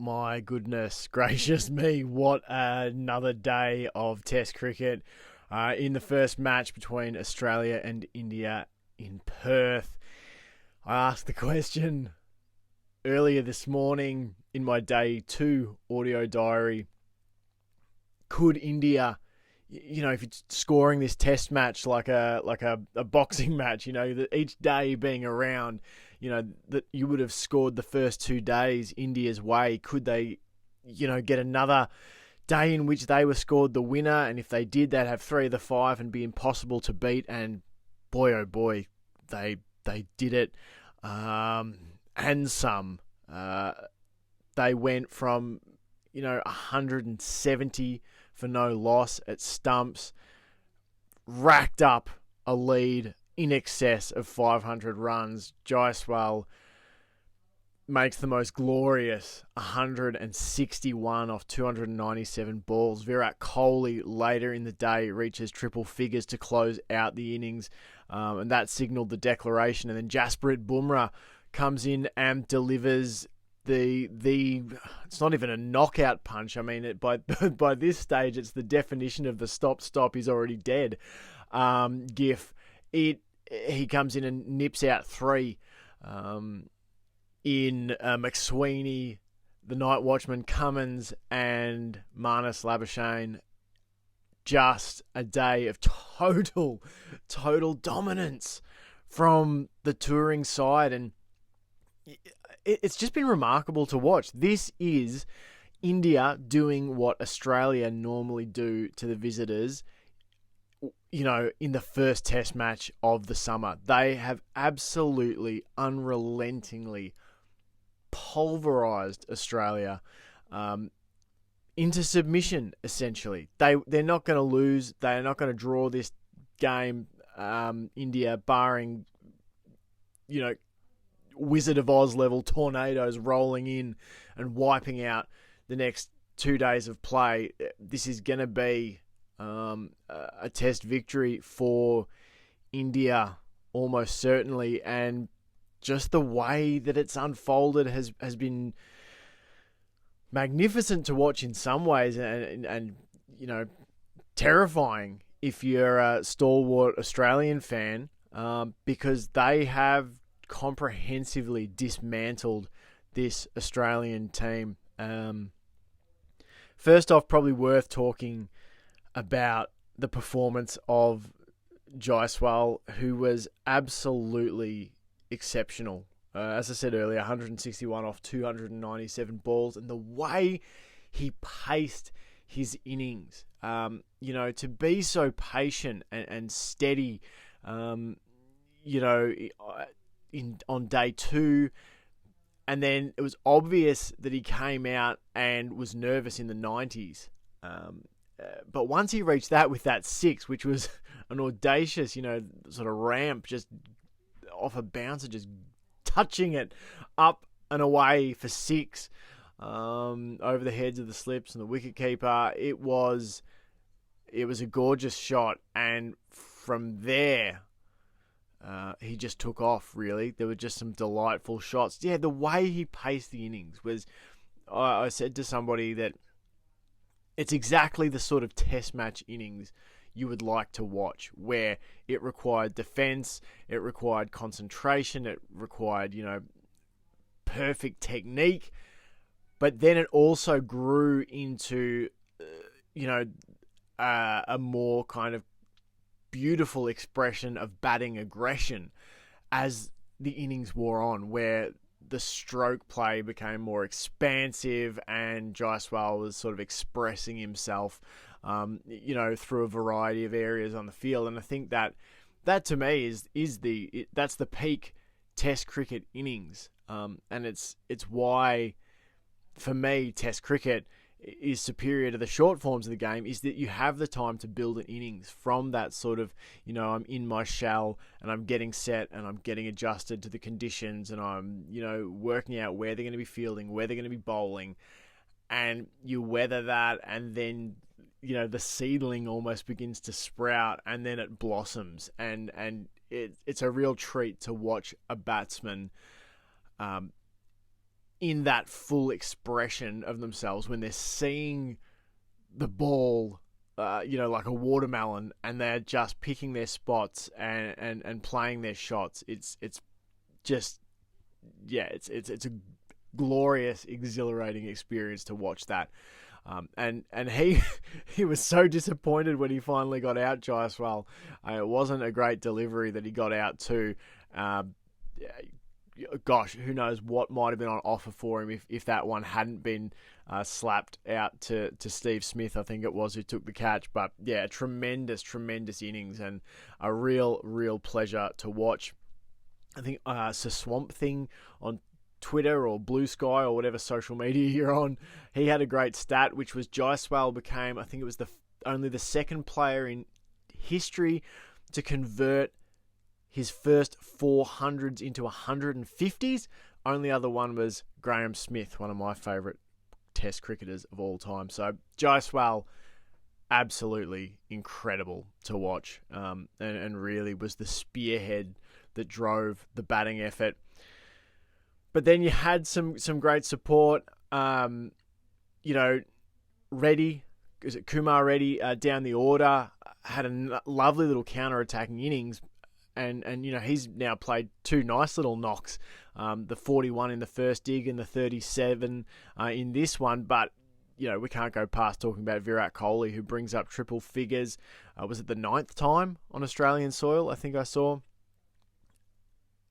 my goodness gracious me, what another day of Test cricket. In the first match between Australia and India in Perth, I asked the question earlier this morning in my day 2 audio diary, could India, if it's scoring this test match like a boxing match, that each day being around, that you would have scored the first 2 days India's way, could they, get another day in which they were scored the winner? And if they did, they'd have 3 of the 5 and be impossible to beat. And boy, oh boy, they did it. And some. They went from, 170 for no loss at stumps, racked up a lead in excess of 500 runs. Jaiswal makes the most glorious 161 off 297 balls. Virat Kohli later in the day reaches triple figures to close out the innings, and that signalled the declaration. And then Jaiswal Bumrah comes in and delivers the it's not even a knockout punch. I mean, by this stage, it's the definition of the stop is already dead gif. He comes in and nips out 3 in McSweeney, the night watchman, Cummins, and Marnus Labuschagne. Just a day of total dominance from the touring side, and it's just been remarkable to watch. This is India doing what Australia normally do to the visitors, in the first test match of the summer. They have absolutely unrelentingly pulverised Australia into submission, essentially. They're not going to lose. They're not going to draw this game, India, barring, Wizard of Oz level tornadoes rolling in and wiping out the next 2 days of play. This is going to be a test victory for India, almost certainly. And just the way that it's unfolded has been magnificent to watch in some ways, and terrifying if you're a stalwart Australian fan, because they have comprehensively dismantled this Australian team. First off, probably worth talking about the performance of Jaiswal, who was absolutely exceptional. As I said earlier, 161 off 297 balls, and the way he paced his innings, to be so patient and steady, on day 2, and then it was obvious that he came out and was nervous in the 90s. But once he reached that with that 6, which was an audacious, sort of ramp just off a bouncer, just touching it up and away for 6, over the heads of the slips and the wicketkeeper, it was a gorgeous shot. And from there, he just took off, really. There were just some delightful shots. Yeah, the way he paced the innings was, I said to somebody that it's exactly the sort of test match innings you would like to watch, where it required defense, it required concentration, it required, perfect technique, but then it also grew into, a more kind of beautiful expression of batting aggression as the innings wore on, where the stroke play became more expansive and Jaiswal was sort of expressing himself, through a variety of areas on the field. And I think that to me that's the peak Test cricket innings, and it's why, for me, Test cricket is superior to the short forms of the game, is that you have the time to build an innings from that sort of, I'm in my shell and I'm getting set and I'm getting adjusted to the conditions and I'm, working out where they're going to be fielding, where they're going to be bowling, and you weather that, and then, the seedling almost begins to sprout, and then it blossoms, and it's a real treat to watch a batsman in that full expression of themselves when they're seeing the ball, like a watermelon, and they're just picking their spots and playing their shots. It's just, it's a glorious, exhilarating experience to watch that. And he was so disappointed when he finally got out, Jaiswal. It wasn't a great delivery that he got out to. Gosh, who knows what might have been on offer for him if that one hadn't been slapped out to Steve Smith, I think it was, who took the catch. But yeah, tremendous innings, and a real pleasure to watch. I think Sir Swamp Thing on Twitter or Blue Sky or whatever social media you're on, he had a great stat, which was Jaiswal became, I think it was only the second player in history to convert his first 400s into 150s. Only other one was Graham Smith, one of my favourite Test cricketers of all time. So Jaiswal, absolutely incredible to watch, and really was the spearhead that drove the batting effort. But then you had some great support. Reddy, is it Kumar Reddy, down the order, had a lovely little counter-attacking innings. And he's now played two nice little knocks, the 41 in the first dig and the 37 in this one. But, we can't go past talking about Virat Kohli, who brings up triple figures. Was it the 9th time on Australian soil, I think I saw?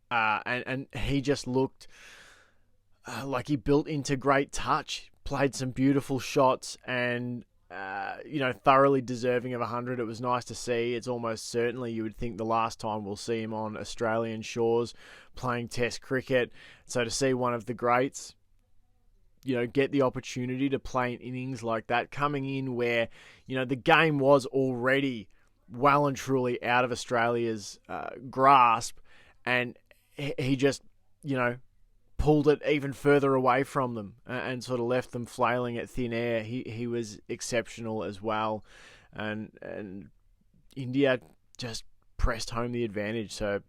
And he just looked like he built into great touch, played some beautiful shots, and thoroughly deserving of 100. It was nice to see. It's almost certainly, you would think, the last time we'll see him on Australian shores playing Test cricket. So to see one of the greats, get the opportunity to play an innings like that, coming in where, the game was already well and truly out of Australia's grasp, and he just, pulled it even further away from them and sort of left them flailing at thin air. He was exceptional as well, and India just pressed home the advantage. So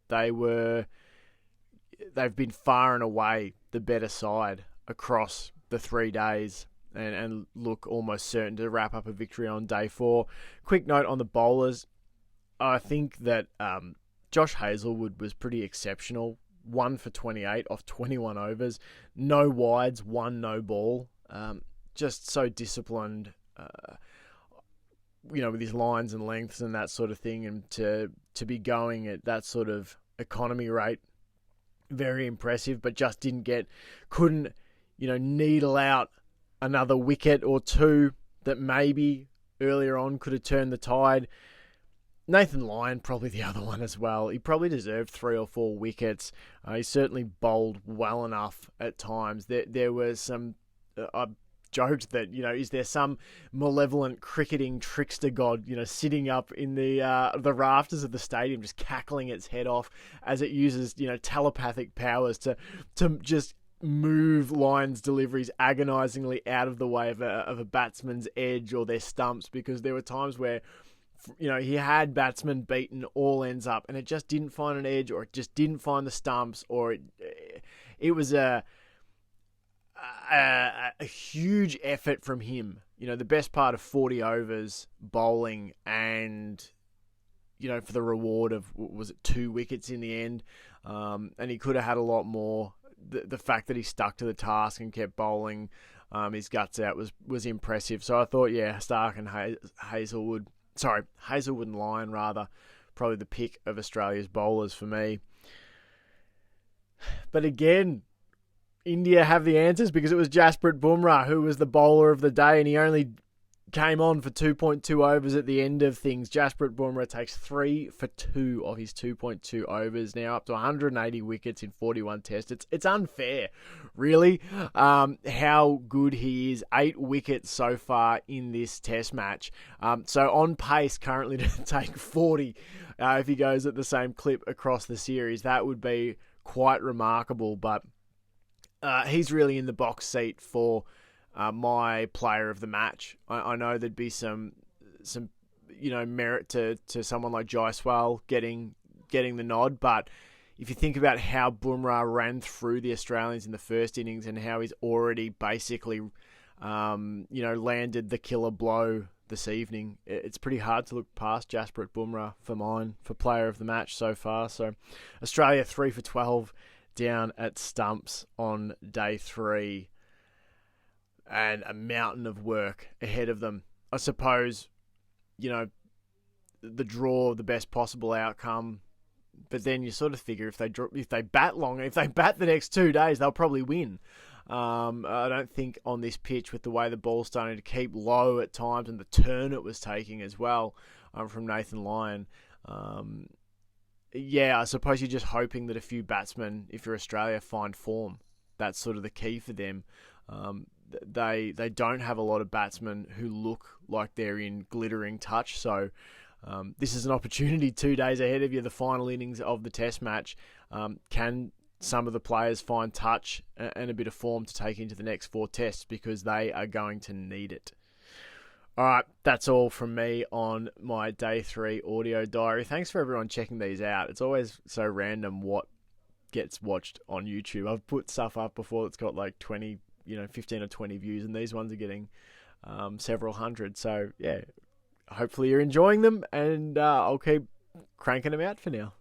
they've been far and away the better side across the 3 days, and look almost certain to wrap up a victory on day 4. Quick note on the bowlers. I think that Josh Hazlewood was pretty exceptional. 1 for 28 off 21 overs. No wides, 1 no ball. Just so disciplined, with his lines and lengths and that sort of thing. And to be going at that sort of economy rate, very impressive, but just couldn't needle out another wicket or two that maybe earlier on could have turned the tide. Nathan Lyon, probably the other one as well. He probably deserved 3 or 4 wickets. He certainly bowled well enough at times. There was some... I joked that, is there some malevolent cricketing trickster god, sitting up in the rafters of the stadium, just cackling its head off as it uses, telepathic powers to just move Lyon's deliveries agonisingly out of the way of a batsman's edge or their stumps, because there were times where he had batsmen beaten all ends up, and it just didn't find an edge, or it just didn't find the stumps, or it was a huge effort from him. The best part of 40 overs bowling, and for the reward of, was it 2 wickets in the end? And he could have had a lot more. The fact that he stuck to the task and kept bowling his guts out was impressive. So I thought, Stark and Hazlewood and Lyon, rather, probably the pick of Australia's bowlers for me. But again, India have the answers, because it was Jasprit Bumrah who was the bowler of the day, and he only came on for 2.2 overs at the end of things. Jasprit Bumrah takes 3 for 2 of his 2.2 overs, now up to 180 wickets in 41 tests. It's unfair, really, how good he is. 8 wickets so far in this test match. So on pace currently to take 40 if he goes at the same clip across the series. That would be quite remarkable, but he's really in the box seat for my player of the match. I know there'd be some merit to someone like Jaiswal getting the nod, but if you think about how Bumrah ran through the Australians in the first innings and how he's already basically, landed the killer blow this evening, it's pretty hard to look past Jasprit Bumrah for mine for player of the match so far. So Australia 3 for 12 down at stumps on day 3, and a mountain of work ahead of them. I suppose, the draw, the best possible outcome. But then you sort of figure if they bat long, if they bat the next 2 days, they'll probably win. I don't think on this pitch, with the way the ball's starting to keep low at times and the turn it was taking as well from Nathan Lyon. I suppose you're just hoping that a few batsmen, if you're Australia, find form. That's sort of the key for them. They don't have a lot of batsmen who look like they're in glittering touch, so this is an opportunity 2 days ahead of you, the final innings of the Test match. Can some of the players find touch and a bit of form to take into the next 4 tests, because they are going to need it. All right, that's all from me on my day 3 audio diary. Thanks for everyone checking these out. It's always so random what gets watched on YouTube. I've put stuff up before that's got like 20, 15 or 20 views, and these ones are getting several hundred. So yeah, hopefully you're enjoying them, and I'll keep cranking them out for now.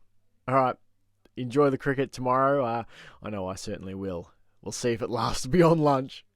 All right, enjoy the cricket tomorrow. I know I certainly will. We'll see if it lasts beyond lunch.